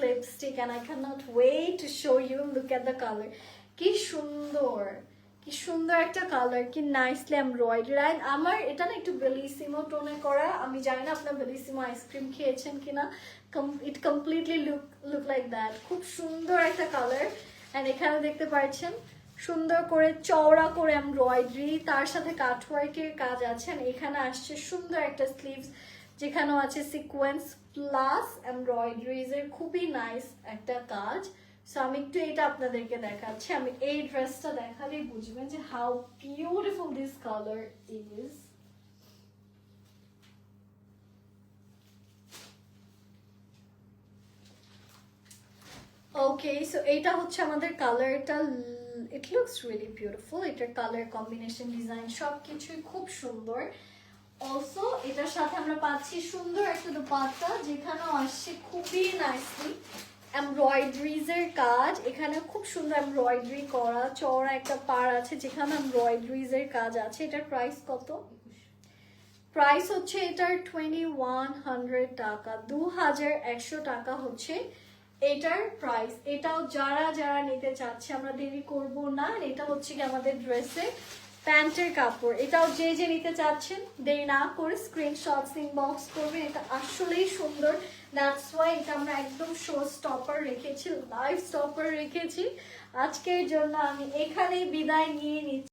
lipstick and I cannot wait to show you. Look at the color. কি সুন্দর, কি সুন্দর একটা কালার, কি নাইসলি এমব্রয়ডারি। এন্ড আমার এটা না একটু বেলিসিমো টোনে করা। আমি জানি না আপনারা বেলিসিমো আইসক্রিম খেয়েছেন কিনা। ইট কমপ্লিটলি লুক লাইক দ্যাট। খুব সুন্দর একটা কালার। এন্ড এখানে দেখতে পাচ্ছেন সুন্দর করে চওড়া করে এমব্রয়ডারি, তার সাথে কাটওয়ার্কের কাজ আছে। এখানে আসছে সুন্দর একটা স্লিভস, যেখানেও আছে সিকোয়েন্স প্লাস এমব্রয়ডারিজ এর খুবই নাইস একটা কাজ। সো আমি একটু এটা আপনাদেরকে দেখাচ্ছি। আমি এই ড্রেসটা দেখালেই বুঝবেন যে how beautiful this colour is. Okay, so এইটা হচ্ছে আমাদের কালারটা। It looks really beautiful. এটার কালার কম্বিনেশন, ডিজাইন সবকিছুই খুব সুন্দর। অলসো এটার সাথে আমরা পাচ্ছি সুন্দর একটা দোপাট্টা, যেখানেও আসছে খুবই নাইসলি এমব্রয়ডারিজ এর কাজ। এখানে খুব সুন্দর এমব্রয়ডারি করা, চওড়া একটা পাড় আছে যেখানে এমব্রয়ডারিজ এর কাজ আছে। এটার প্রাইস কত? প্রাইস হচ্ছে এটার 2100 টাকা, 2100 টাকা হচ্ছে এটার প্রাইস। এটাও যারা যারা নিতে চাচ্ছে আমরা দেরি করব না। এটা হচ্ছে কি আমাদের ড্রেসের প্যান্টের কাপড়। এটাও যে যে নিতে চাচ্ছেন দেরি না করে স্ক্রিনশটস ইনবক্স করবেন। এটা আসলেই সুন্দর, দ্যাটস ওয়াই এটা আমরা একদম শো স্টপার রেখেছি, লাইভ স্টপার রেখেছি। আজকের জন্য আমি এখানেই বিদায় নিয়ে নিচ্ছি।